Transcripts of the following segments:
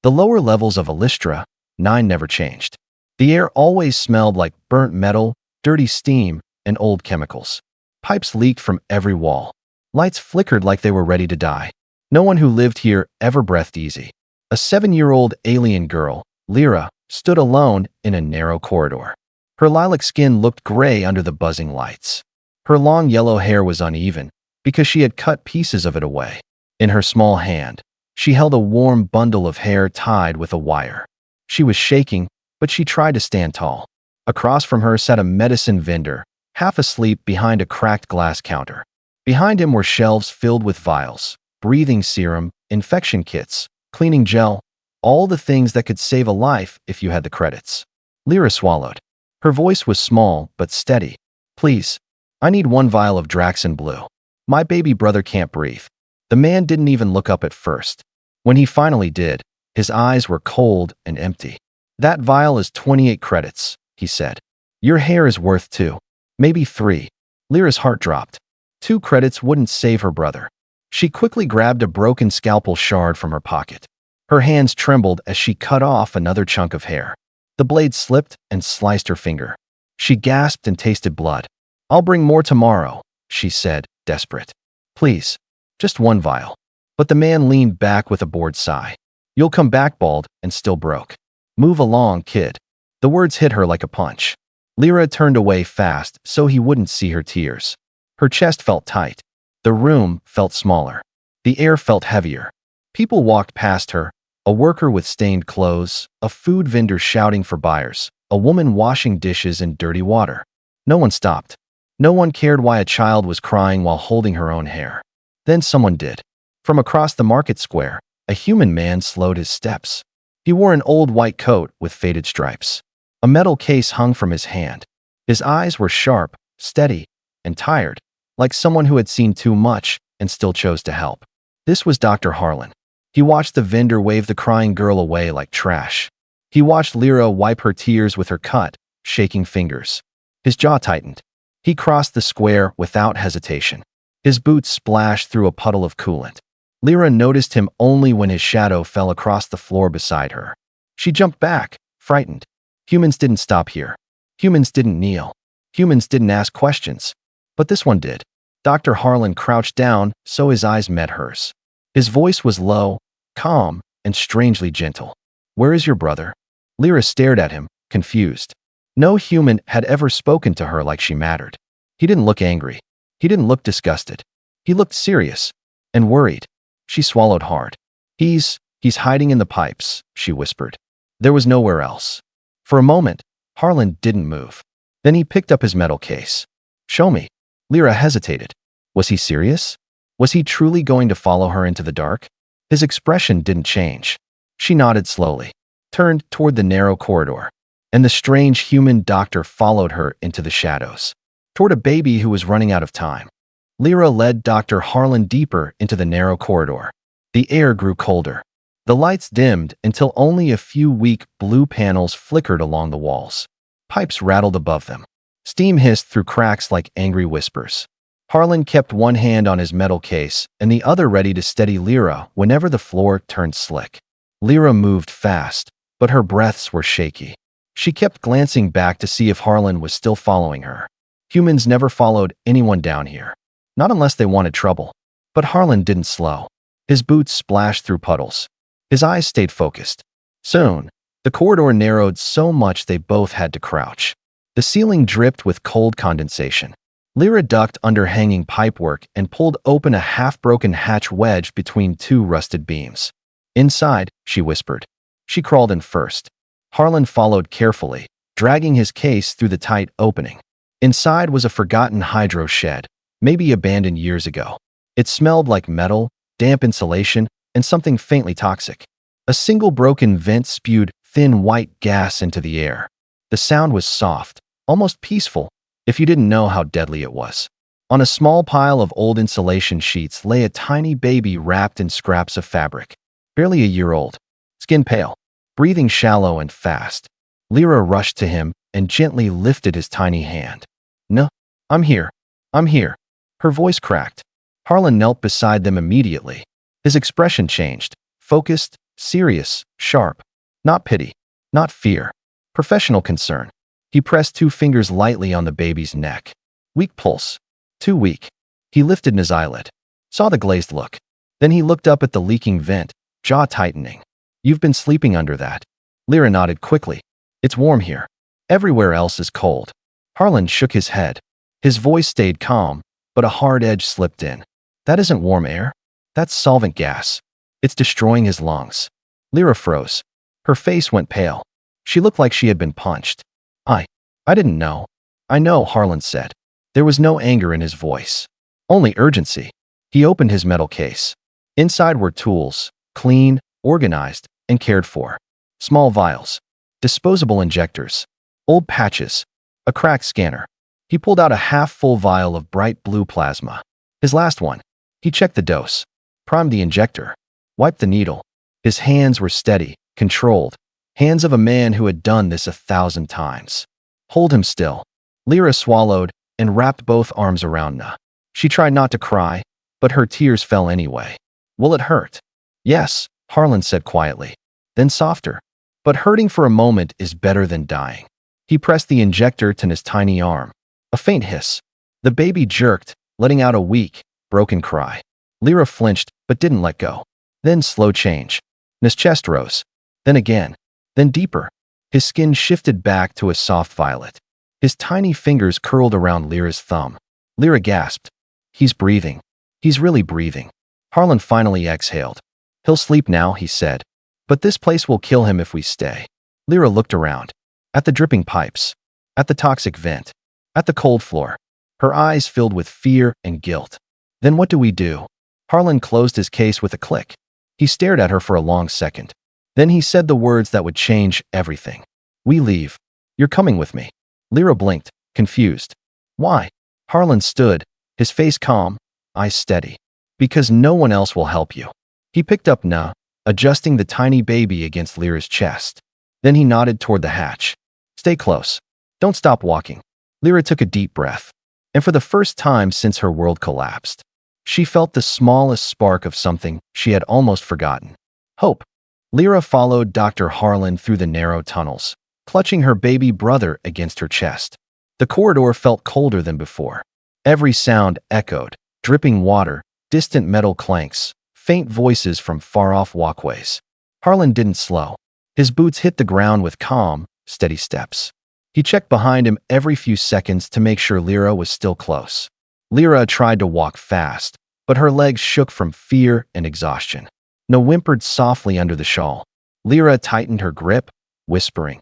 The lower levels of Elistra 9 never changed. The air always smelled like burnt metal, dirty steam, and old chemicals. Pipes leaked from every wall. Lights flickered like they were ready to die. No one who lived here ever breathed easy. A 7-year-old alien girl, Lyra, stood alone in a narrow corridor. Her lilac skin looked gray under the buzzing lights. Her long yellow hair was uneven because she had cut pieces of it away. In her small hand, she held a warm bundle of hair tied with a wire. She was shaking, but she tried to stand tall. Across from her sat a medicine vendor, half asleep behind a cracked glass counter. Behind him were shelves filled with vials, breathing serum, infection kits, cleaning gel, all the things that could save a life if you had the credits. Lyra swallowed. Her voice was small but steady. Please, I need 1 vial of Draxin Blue. My baby brother can't breathe. The man didn't even look up at first. When he finally did, his eyes were cold and empty. That vial is 28 credits, he said. Your hair is worth 2, maybe 3. Lyra's heart dropped. 2 credits wouldn't save her brother. She quickly grabbed a broken scalpel shard from her pocket. Her hands trembled as she cut off another chunk of hair. The blade slipped and sliced her finger. She gasped and tasted blood. I'll bring more tomorrow, she said, desperate. Please, just 1 vial. But the man leaned back with a bored sigh. You'll come back bald and still broke. Move along, kid. The words hit her like a punch. Lyra turned away fast so he wouldn't see her tears. Her chest felt tight. The room felt smaller. The air felt heavier. People walked past her, a worker with stained clothes, a food vendor shouting for buyers, a woman washing dishes in dirty water. No one stopped. No one cared why a child was crying while holding her own hair. Then someone did. From across the market square, a human man slowed his steps. He wore an old white coat with faded stripes. A metal case hung from his hand. His eyes were sharp, steady, and tired, like someone who had seen too much and still chose to help. This was Dr. Harlan. He watched the vendor wave the crying girl away like trash. He watched Lyra wipe her tears with her cut, shaking fingers. His jaw tightened. He crossed the square without hesitation. His boots splashed through a puddle of coolant. Lyra noticed him only when his shadow fell across the floor beside her. She jumped back, frightened. Humans didn't stop here. Humans didn't kneel. Humans didn't ask questions. But this one did. Dr. Harlan crouched down so his eyes met hers. His voice was low, calm, and strangely gentle. Where is your brother? Lyra stared at him, confused. No human had ever spoken to her like she mattered. He didn't look angry. He didn't look disgusted. He looked serious and worried. She swallowed hard. He's hiding in the pipes, she whispered. There was nowhere else. For a moment, Harlan didn't move. Then he picked up his metal case. Show me. Lyra hesitated. Was he serious? Was he truly going to follow her into the dark? His expression didn't change. She nodded slowly, turned toward the narrow corridor, and the strange human doctor followed her into the shadows, toward a baby who was running out of time. Lyra led Dr. Harlan deeper into the narrow corridor. The air grew colder. The lights dimmed until only a few weak blue panels flickered along the walls. Pipes rattled above them. Steam hissed through cracks like angry whispers. Harlan kept one hand on his metal case and the other ready to steady Lyra whenever the floor turned slick. Lyra moved fast, but her breaths were shaky. She kept glancing back to see if Harlan was still following her. Humans never followed anyone down here. Not unless they wanted trouble. But Harlan didn't slow. His boots splashed through puddles. His eyes stayed focused. Soon, the corridor narrowed so much they both had to crouch. The ceiling dripped with cold condensation. Lyra ducked under hanging pipework and pulled open a half-broken hatch wedged between 2 rusted beams. Inside, she whispered. She crawled in first. Harlan followed carefully, dragging his case through the tight opening. Inside was a forgotten hydro shed, maybe abandoned years ago. It smelled like metal, damp insulation, and something faintly toxic. A single broken vent spewed thin white gas into the air. The sound was soft, almost peaceful, if you didn't know how deadly it was. On a small pile of old insulation sheets lay a tiny baby wrapped in scraps of fabric, barely a year old, skin pale, breathing shallow and fast. Lyra rushed to him and gently lifted his tiny hand. No, I'm here. I'm here. Her voice cracked. Harlan knelt beside them immediately. His expression changed, focused, Serious, sharp. Not pity. Not fear. Professional concern. He pressed 2 fingers lightly on the baby's neck. Weak pulse. Too weak. He lifted his eyelid. Saw the glazed look. Then he looked up at the leaking vent, jaw tightening. You've been sleeping under that. Lyra nodded quickly. It's warm here. Everywhere else is cold. Harlan shook his head. His voice stayed calm, but a hard edge slipped in. That isn't warm air. That's solvent gas. It's destroying his lungs. Lyra froze. Her face went pale. She looked like she had been punched. I didn't know. I know, Harlan said. There was no anger in his voice. Only urgency. He opened his metal case. Inside were tools, clean, organized, and cared for. Small vials. Disposable injectors. Old patches. A cracked scanner. He pulled out a half-full vial of bright blue plasma. His last one. He checked the dose. Primed the injector. Wiped the needle. His hands were steady, controlled. Hands of a man who had done this 1,000 times. Hold him still. Lyra swallowed and wrapped both arms around Na. She tried not to cry, but her tears fell anyway. Will it hurt? Yes, Harlan said quietly. Then softer. But hurting for a moment is better than dying. He pressed the injector to his tiny arm. A faint hiss. The baby jerked, letting out a weak, broken cry. Lyra flinched, but didn't let go. Then slow change. His chest rose. Then again. Then deeper. His skin shifted back to a soft violet. His tiny fingers curled around Lyra's thumb. Lyra gasped. He's breathing. He's really breathing. Harlan finally exhaled. He'll sleep now, he said. But this place will kill him if we stay. Lyra looked around. At the dripping pipes. At the toxic vent. At the cold floor. Her eyes filled with fear and guilt. Then what do we do? Harlan closed his case with a click. He stared at her for a long second. Then he said the words that would change everything. We leave. You're coming with me. Lyra blinked, confused. Why? Harlan stood, his face calm, eyes steady. Because no one else will help you. He picked up Na, adjusting the tiny baby against Lyra's chest. Then he nodded toward the hatch. Stay close. Don't stop walking. Lyra took a deep breath. And for the first time since her world collapsed, she felt the smallest spark of something she had almost forgotten. Hope. Lyra followed Dr. Harlan through the narrow tunnels, clutching her baby brother against her chest. The corridor felt colder than before. Every sound echoed, dripping water, distant metal clanks, faint voices from far-off walkways. Harlan didn't slow. His boots hit the ground with calm, steady steps. He checked behind him every few seconds to make sure Lyra was still close. Lyra tried to walk fast, but her legs shook from fear and exhaustion. Na whimpered softly under the shawl. Lyra tightened her grip, whispering,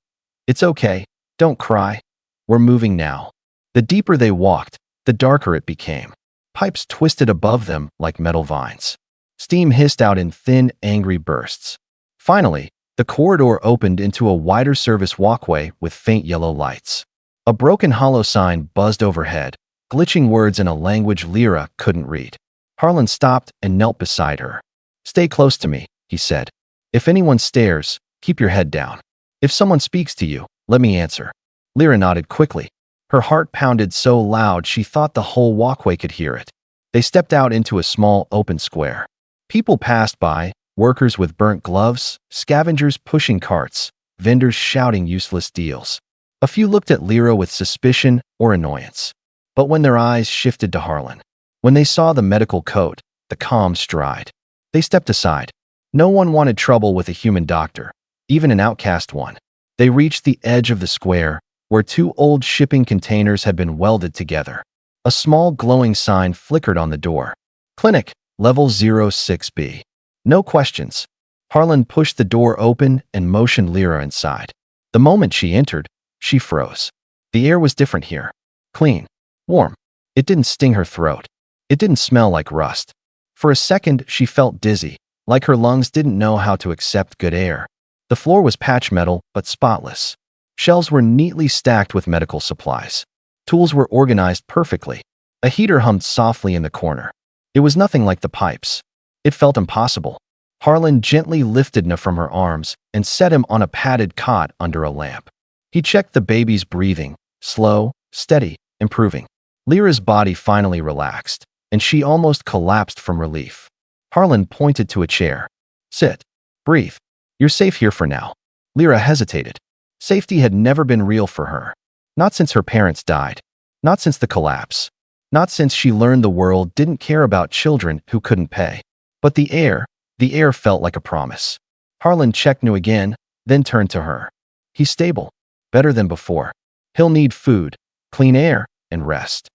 It's okay, don't cry. We're moving now. The deeper they walked, the darker it became. Pipes twisted above them like metal vines. Steam hissed out in thin, angry bursts. Finally, the corridor opened into a wider service walkway with faint yellow lights. A broken hollow sign buzzed overhead, glitching words in a language Lyra couldn't read. Harlan stopped and knelt beside her. Stay close to me, he said. If anyone stares, keep your head down. If someone speaks to you, let me answer. Lyra nodded quickly. Her heart pounded so loud she thought the whole walkway could hear it. They stepped out into a small open square. People passed by, workers with burnt gloves, scavengers pushing carts, vendors shouting useless deals. A few looked at Lyra with suspicion or annoyance. But when their eyes shifted to Harlan, when they saw the medical coat, the calm stride, they stepped aside. No one wanted trouble with a human doctor, even an outcast one. They reached the edge of the square, where 2 old shipping containers had been welded together. A small glowing sign flickered on the door. Clinic, Level 06B. No questions. Harlan pushed the door open and motioned Lyra inside. The moment she entered, she froze. The air was different here. Clean. Warm. It didn't sting her throat. It didn't smell like rust. For a second, she felt dizzy, like her lungs didn't know how to accept good air. The floor was patch metal, but spotless. Shelves were neatly stacked with medical supplies. Tools were organized perfectly. A heater hummed softly in the corner. It was nothing like the pipes. It felt impossible. Harlan gently lifted Na from her arms and set him on a padded cot under a lamp. He checked the baby's breathing, slow, steady, improving. Lyra's body finally relaxed, and she almost collapsed from relief. Harlan pointed to a chair. Sit. Breathe. You're safe here for now. Lyra hesitated. Safety had never been real for her. Not since her parents died. Not since the collapse. Not since she learned the world didn't care about children who couldn't pay. But the air felt like a promise. Harlan checked New again, then turned to her. He's stable. Better than before. He'll need food, clean air, and rest.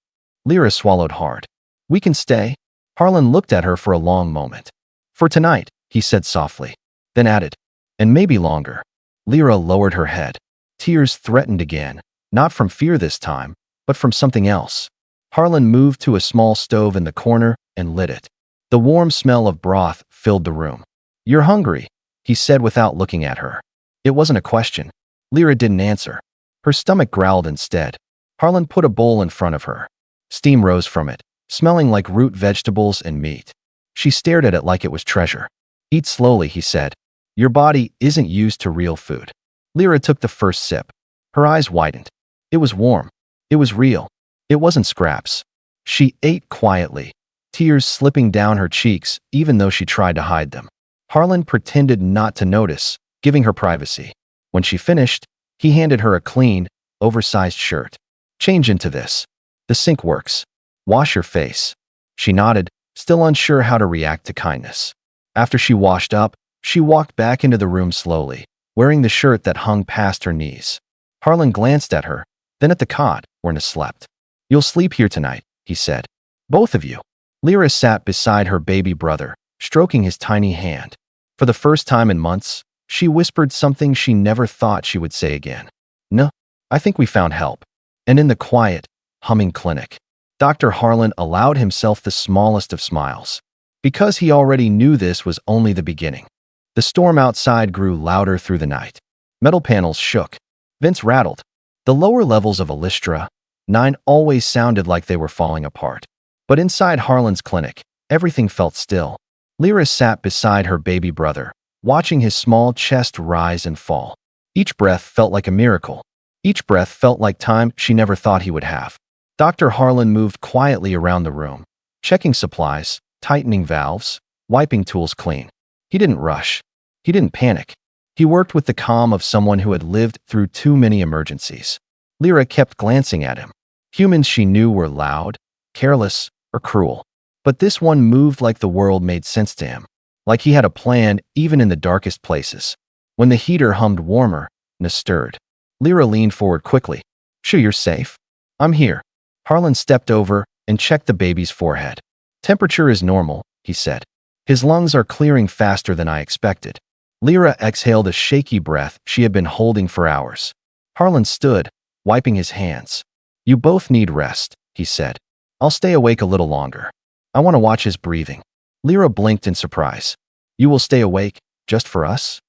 Lyra swallowed hard. We can stay? Harlan looked at her for a long moment. For tonight, he said softly. Then added, and maybe longer. Lyra lowered her head. Tears threatened again, not from fear this time, but from something else. Harlan moved to a small stove in the corner and lit it. The warm smell of broth filled the room. You're hungry, he said without looking at her. It wasn't a question. Lyra didn't answer. Her stomach growled instead. Harlan put a bowl in front of her. Steam rose from it, smelling like root vegetables and meat. She stared at it like it was treasure. Eat slowly, he said. Your body isn't used to real food. Lyra took the first sip. Her eyes widened. It was warm. It was real. It wasn't scraps. She ate quietly, tears slipping down her cheeks even though she tried to hide them. Harlan pretended not to notice, giving her privacy. When she finished, he handed her a clean, oversized shirt. Change into this. The sink works. Wash your face. She nodded, still unsure how to react to kindness. After she washed up, she walked back into the room slowly, wearing the shirt that hung past her knees. Harlan glanced at her, then at the cot where Anna slept. You'll sleep here tonight, he said. Both of you. Lyra sat beside her baby brother, stroking his tiny hand. For the first time in months, she whispered something she never thought she would say again. No, I think we found help. And in the quiet, humming clinic, Dr. Harlan allowed himself the smallest of smiles. Because he already knew this was only the beginning. The storm outside grew louder through the night. Metal panels shook. Vents rattled. The lower levels of Elistra 9 always sounded like they were falling apart. But inside Harlan's clinic, everything felt still. Lyra sat beside her baby brother, watching his small chest rise and fall. Each breath felt like a miracle. Each breath felt like time she never thought he would have. Dr. Harlan moved quietly around the room, checking supplies, tightening valves, wiping tools clean. He didn't rush. He didn't panic. He worked with the calm of someone who had lived through too many emergencies. Lyra kept glancing at him. Humans she knew were loud, careless, or cruel. But this one moved like the world made sense to him. Like he had a plan even in the darkest places. When the heater hummed warmer, Anna stirred. Lyra leaned forward quickly. Sure you're safe? I'm here. Harlan stepped over and checked the baby's forehead. Temperature is normal, he said. His lungs are clearing faster than I expected. Lyra exhaled a shaky breath she had been holding for hours. Harlan stood, wiping his hands. You both need rest, he said. I'll stay awake a little longer. I want to watch his breathing. Lyra blinked in surprise. You will stay awake, just for us?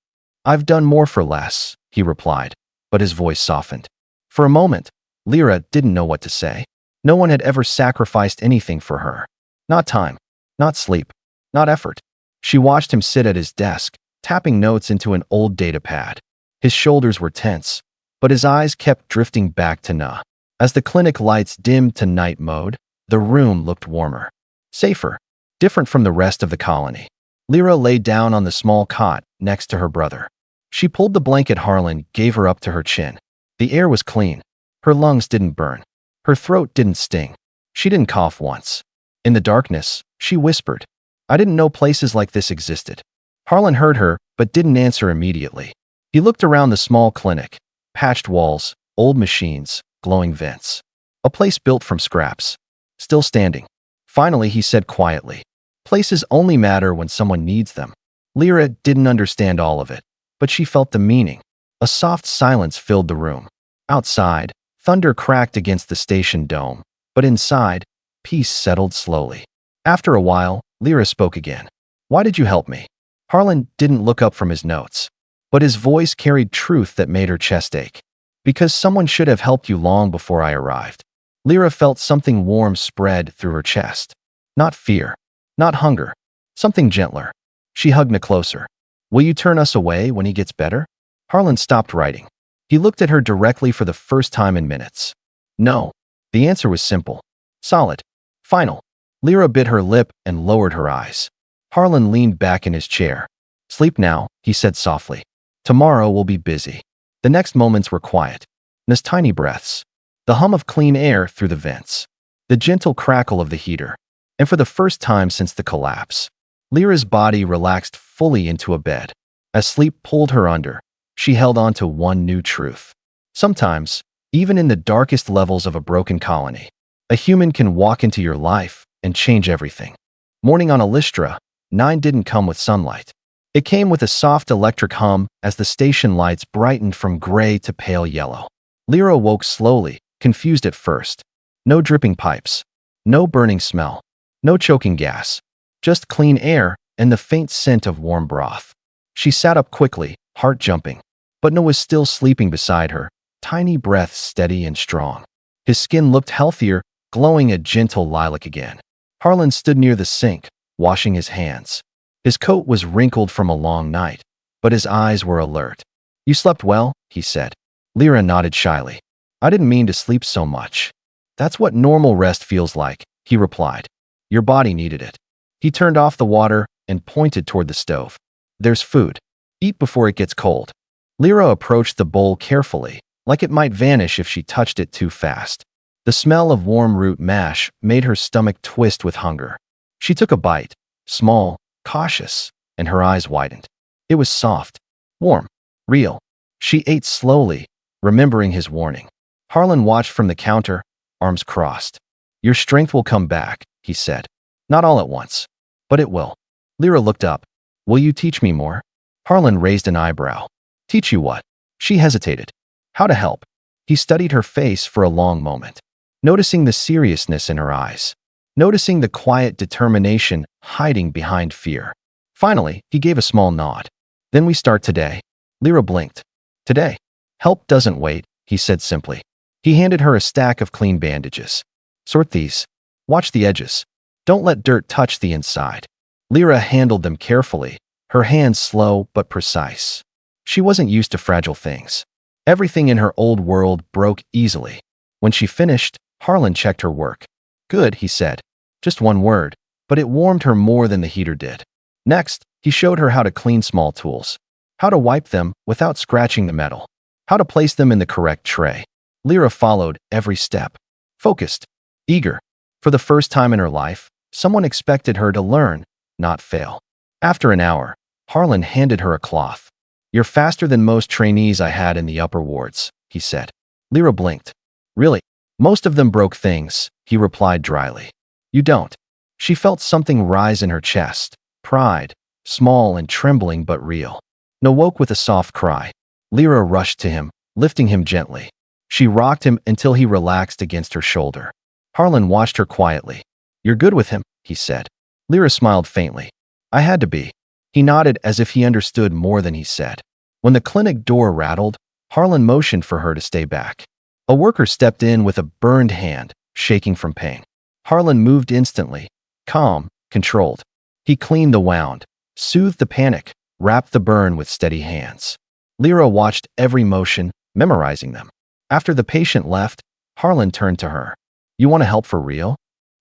I've done more for less, he replied, but his voice softened. For a moment, Lyra didn't know what to say. No one had ever sacrificed anything for her. Not time, not sleep, not effort. She watched him sit at his desk, tapping notes into an old data pad. His shoulders were tense, but his eyes kept drifting back to Anna. As the clinic lights dimmed to night mode, the room looked warmer. Safer, different from the rest of the colony. Lyra lay down on the small cot next to her brother. She pulled the blanket Harlan gave her up to her chin. The air was clean. Her lungs didn't burn. Her throat didn't sting. She didn't cough once. In the darkness, she whispered, I didn't know places like this existed. Harlan heard her, but didn't answer immediately. He looked around the small clinic. Patched walls, old machines, glowing vents. A place built from scraps. Still standing. Finally, he said quietly, places only matter when someone needs them. Lyra didn't understand all of it, but she felt the meaning. A soft silence filled the room. Outside, thunder cracked against the station dome, but inside, peace settled slowly. After a while, Lyra spoke again. Why did you help me? Harlan didn't look up from his notes, but his voice carried truth that made her chest ache. Because someone should have helped you long before I arrived. Lyra felt something warm spread through her chest. Not fear. Not hunger. Something gentler. She hugged Anna closer. Will you turn us away when he gets better? Harlan stopped writing. He looked at her directly for the first time in minutes. No. The answer was simple. Solid. Final. Lyra bit her lip and lowered her eyes. Harlan leaned back in his chair. Sleep now, he said softly. Tomorrow will be busy. The next moments were quiet. His tiny breaths. The hum of clean air through the vents. The gentle crackle of the heater. And for the first time since the collapse, Lyra's body relaxed fully into a bed. As sleep pulled her under, she held on to one new truth. Sometimes, even in the darkest levels of a broken colony, a human can walk into your life and change everything. Morning on Lystra, 9 didn't come with sunlight. It came with a soft electric hum as the station lights brightened from gray to pale yellow. Lyra woke slowly, confused at first. No dripping pipes. No burning smell. No choking gas. Just clean air and the faint scent of warm broth. She sat up quickly, heart jumping. But Noah was still sleeping beside her, tiny breaths steady and strong. His skin looked healthier, glowing a gentle lilac again. Harlan stood near the sink, washing his hands. His coat was wrinkled from a long night, but his eyes were alert. "You slept well," he said. Lyra nodded shyly. "I didn't mean to sleep so much." "That's what normal rest feels like," he replied. "Your body needed it." He turned off the water and pointed toward the stove. "There's food. Eat before it gets cold." Lyra approached the bowl carefully, like it might vanish if she touched it too fast. The smell of warm root mash made her stomach twist with hunger. She took a bite, small, cautious, and her eyes widened. It was soft, warm, real. She ate slowly, remembering his warning. Harlan watched from the counter, arms crossed. "Your strength will come back," he said. "Not all at once, but it will." Lyra looked up. "Will you teach me more?" Harlan raised an eyebrow. "Teach you what?" She hesitated. "How to help." He studied her face for a long moment, noticing the seriousness in her eyes, noticing the quiet determination hiding behind fear. Finally, he gave a small nod. "Then we start today." Lyra blinked. "Today? Help doesn't wait," he said simply. He handed her a stack of clean bandages. "Sort these. Watch the edges. Don't let dirt touch the inside." Lyra handled them carefully, her hands slow but precise. She wasn't used to fragile things. Everything in her old world broke easily. When she finished, Harlan checked her work. "Good," he said. Just one word, but it warmed her more than the heater did. Next, he showed her how to clean small tools, how to wipe them without scratching the metal, how to place them in the correct tray. Lyra followed every step, focused, eager. For the first time in her life, someone expected her to learn, not fail. After an hour, Harlan handed her a cloth. "You're faster than most trainees I had in the upper wards," he said. Lyra blinked. "Really? Most of them broke things," he replied dryly. "You don't." She felt something rise in her chest, pride, small and trembling but real. No woke with a soft cry. Lyra rushed to him, lifting him gently. She rocked him until he relaxed against her shoulder. Harlan watched her quietly. "You're good with him," he said. Lyra smiled faintly. "I had to be." He nodded as if he understood more than he said. When the clinic door rattled, Harlan motioned for her to stay back. A worker stepped in with a burned hand, shaking from pain. Harlan moved instantly, calm, controlled. He cleaned the wound, soothed the panic, wrapped the burn with steady hands. Lyra watched every motion, memorizing them. After the patient left, Harlan turned to her. "You want to help for real?"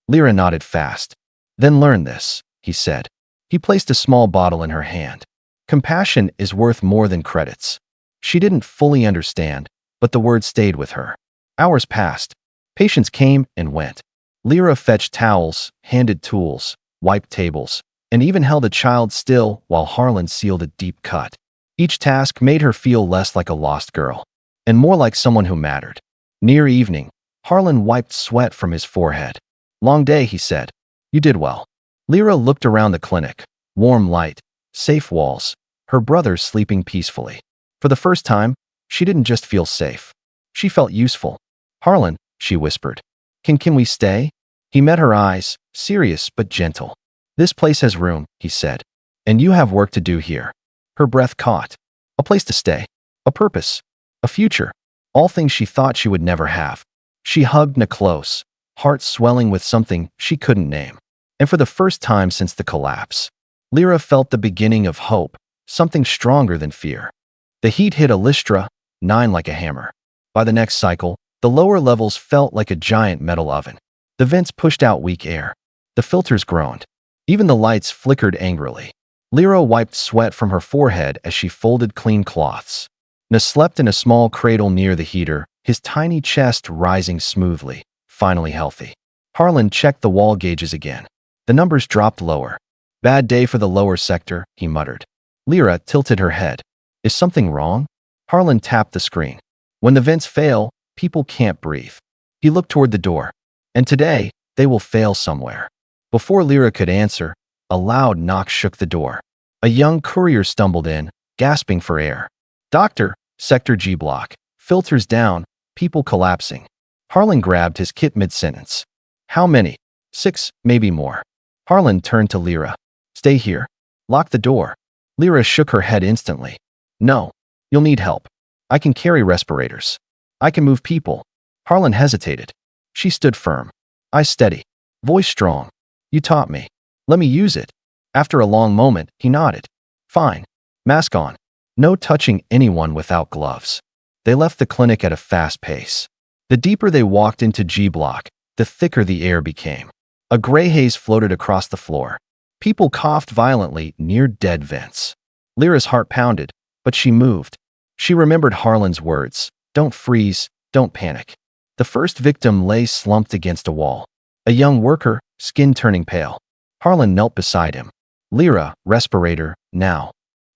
Lyra nodded fast. "Then learn this," he said. He placed a small bottle in her hand. "Compassion is worth more than credits." She didn't fully understand, but the word stayed with her. Hours passed. Patients came and went. Lyra fetched towels, handed tools, wiped tables, and even held a child still while Harlan sealed a deep cut. Each task made her feel less like a lost girl, and more like someone who mattered. Near evening, Harlan wiped sweat from his forehead. "Long day," he said. "You did well." Lyra looked around the clinic. Warm light, safe walls, her brother sleeping peacefully. For the first time, she didn't just feel safe. She felt useful. "Harlan," she whispered. Can we stay?" He met her eyes, serious but gentle. "This place has room," he said. "And you have work to do here." Her breath caught. A place to stay. A purpose. A future. All things she thought she would never have. She hugged Na close, heart swelling with something she couldn't name. And for the first time since the collapse, Lyra felt the beginning of hope, something stronger than fear. The heat hit Lystra, 9 like a hammer. By the next cycle, the lower levels felt like a giant metal oven. The vents pushed out weak air. The filters groaned. Even the lights flickered angrily. Lyra wiped sweat from her forehead as she folded clean cloths. Na slept in a small cradle near the heater, his tiny chest rising smoothly, finally healthy. Harlan checked the wall gauges again. The numbers dropped lower. Bad day for the lower sector, he muttered. Lyra tilted her head. Is something wrong? Harlan tapped the screen. When the vents fail, people can't breathe. He looked toward the door. And today, they will fail somewhere. Before Lyra could answer, a loud knock shook the door. A young courier stumbled in, gasping for air. Doctor, Sector G block. Filters down, people collapsing. Harlan grabbed his kit mid-sentence. How many? 6, maybe more. Harlan turned to Lyra. Stay here. Lock the door. Lyra shook her head instantly. No. You'll need help. I can carry respirators. I can move people. Harlan hesitated. She stood firm. Eyes steady. Voice strong. You taught me. Let me use it. After a long moment, he nodded. Fine. Mask on. No touching anyone without gloves. They left the clinic at a fast pace. The deeper they walked into G block, the thicker the air became. A gray haze floated across the floor. People coughed violently near dead vents. Lyra's heart pounded, but she moved. She remembered Harlan's words. Don't freeze, don't panic. The first victim lay slumped against a wall. A young worker, skin turning pale. Harlan knelt beside him. Lyra, respirator, now.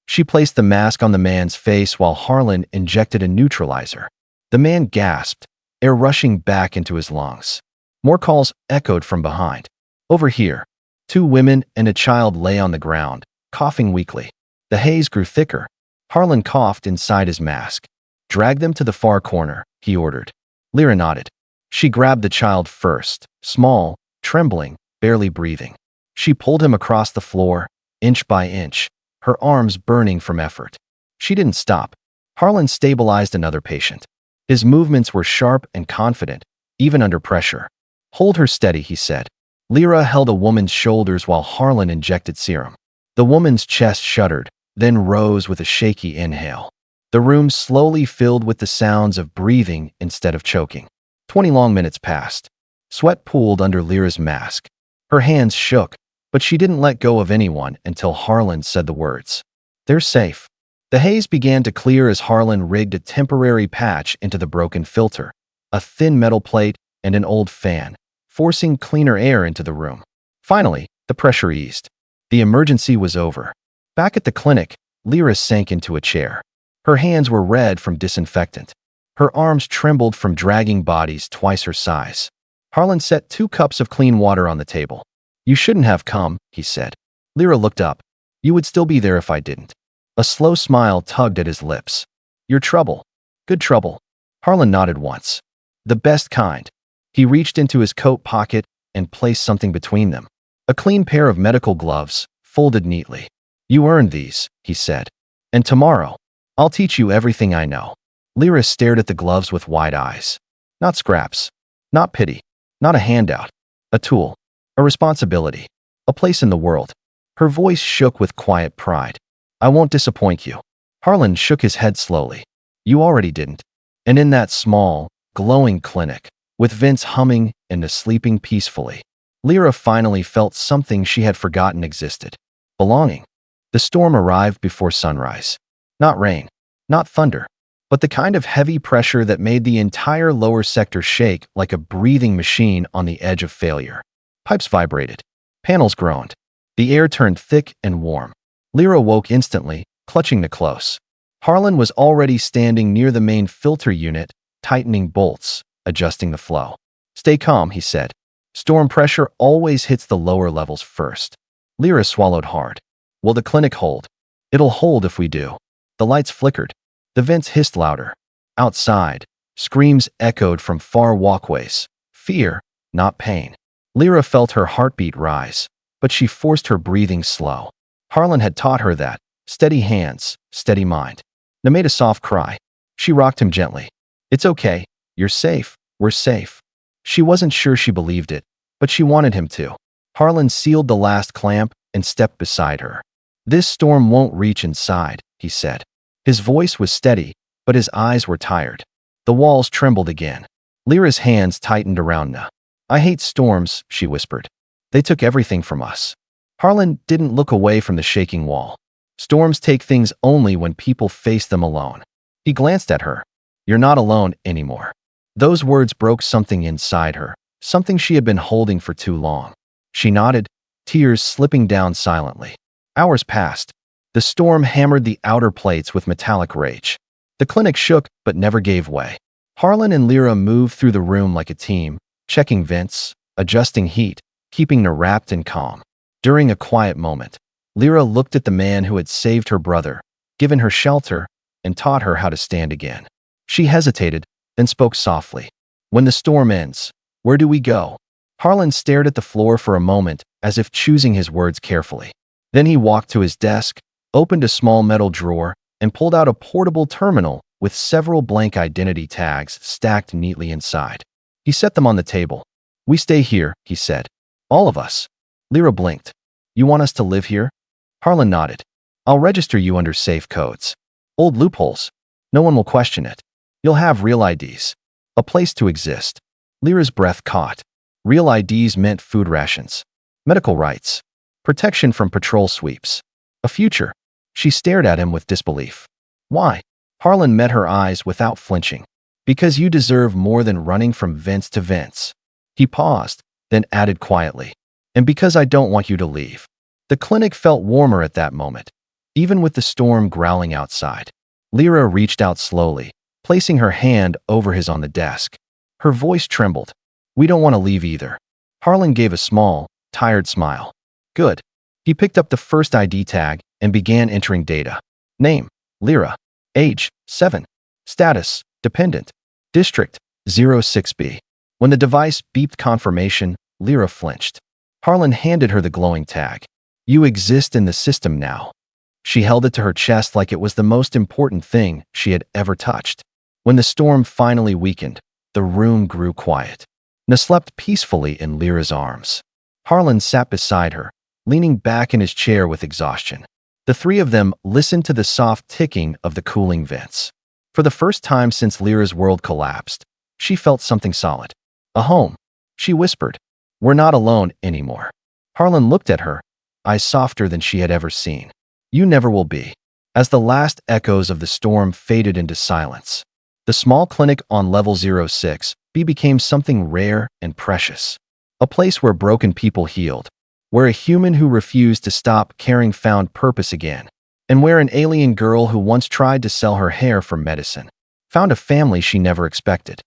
She placed the mask on the man's face while Harlan injected a neutralizer. The man gasped, air rushing back into his lungs. More calls echoed from behind. Over here. 2 women and a child lay on the ground, coughing weakly. The haze grew thicker. Harlan coughed inside his mask. Drag them to the far corner, he ordered. Lyra nodded. She grabbed the child first, small, trembling, barely breathing. She pulled him across the floor, inch by inch, her arms burning from effort. She didn't stop. Harlan stabilized another patient. His movements were sharp and confident, even under pressure. Hold her steady, he said. Lyra held a woman's shoulders while Harlan injected serum. The woman's chest shuddered, then rose with a shaky inhale. The room slowly filled with the sounds of breathing instead of choking. 20 long minutes passed. Sweat pooled under Lyra's mask. Her hands shook, but she didn't let go of anyone until Harlan said the words. They're safe. The haze began to clear as Harlan rigged a temporary patch into the broken filter, a thin metal plate, and an old fan, forcing cleaner air into the room. Finally, the pressure eased. The emergency was over. Back at the clinic, Lyra sank into a chair. Her hands were red from disinfectant. Her arms trembled from dragging bodies twice her size. Harlan set 2 cups of clean water on the table. You shouldn't have come, he said. Lyra looked up. You would still be there if I didn't. A slow smile tugged at his lips. Your trouble. Good trouble. Harlan nodded once. The best kind. He reached into his coat pocket and placed something between them. A clean pair of medical gloves, folded neatly. You earned these, he said. And tomorrow, I'll teach you everything I know. Lyra stared at the gloves with wide eyes. Not scraps. Not pity. Not a handout. A tool. A responsibility. A place in the world. Her voice shook with quiet pride. I won't disappoint you. Harlan shook his head slowly. You already didn't. And in that small, glowing clinic, with vents humming and sleeping peacefully, Lyra finally felt something she had forgotten existed. Belonging. The storm arrived before sunrise. Not rain. Not thunder. But the kind of heavy pressure that made the entire lower sector shake like a breathing machine on the edge of failure. Pipes vibrated. Panels groaned. The air turned thick and warm. Lyra woke instantly, clutching the close. Harlan was already standing near the main filter unit, tightening bolts, adjusting the flow. Stay calm, he said. Storm pressure always hits the lower levels first. Lyra swallowed hard. Will the clinic hold? It'll hold if we do. The lights flickered. The vents hissed louder. Outside, screams echoed from far walkways. Fear, not pain. Lyra felt her heartbeat rise, but she forced her breathing slow. Harlan had taught her that. Steady hands, steady mind. They made a soft cry. She rocked him gently. It's okay. You're safe. We're safe. She wasn't sure she believed it, but she wanted him to. Harlan sealed the last clamp and stepped beside her. This storm won't reach inside, he said. His voice was steady, but his eyes were tired. The walls trembled again. Lyra's hands tightened around Na. I hate storms, she whispered. They took everything from us. Harlan didn't look away from the shaking wall. Storms take things only when people face them alone. He glanced at her. You're not alone anymore. Those words broke something inside her, something she had been holding for too long. She nodded, tears slipping down silently. Hours passed. The storm hammered the outer plates with metallic rage. The clinic shook but never gave way. Harlan and Lyra moved through the room like a team, checking vents, adjusting heat, keeping her wrapped and calm. During a quiet moment, Lyra looked at the man who had saved her brother, given her shelter, and taught her how to stand again. She hesitated, then spoke softly. When the storm ends, where do we go? Harlan stared at the floor for a moment, as if choosing his words carefully. Then he walked to his desk, opened a small metal drawer, and pulled out a portable terminal with several blank identity tags stacked neatly inside. He set them on the table. We stay here, he said. All of us. Lyra blinked. You want us to live here? Harlan nodded. I'll register you under safe codes. Old loopholes. No one will question it. You'll have real IDs. A place to exist. Lyra's breath caught. Real IDs meant food rations. Medical rights. Protection from patrol sweeps. A future. She stared at him with disbelief. Why? Harlan met her eyes without flinching. Because you deserve more than running from vents to vents. He paused, then added quietly. And because I don't want you to leave. The clinic felt warmer at that moment, even with the storm growling outside. Lyra reached out slowly, placing her hand over his on the desk. Her voice trembled. We don't want to leave either. Harlan gave a small, tired smile. Good. He picked up the first ID tag and began entering data. Name, Lyra. Age, 7. Status, dependent. District, 06B. When the device beeped confirmation, Lyra flinched. Harlan handed her the glowing tag. You exist in the system now. She held it to her chest like it was the most important thing she had ever touched. When the storm finally weakened, the room grew quiet. Na slept peacefully in Lyra's arms. Harlan sat beside her, leaning back in his chair with exhaustion. The three of them listened to the soft ticking of the cooling vents. For the first time since Lyra's world collapsed, she felt something solid. A home. She whispered. We're not alone anymore. Harlan looked at her, eyes softer than she had ever seen. You never will be. As the last echoes of the storm faded into silence, the small clinic on level 06B became something rare and precious. A place where broken people healed, where a human who refused to stop caring found purpose again, and where an alien girl who once tried to sell her hair for medicine found a family she never expected.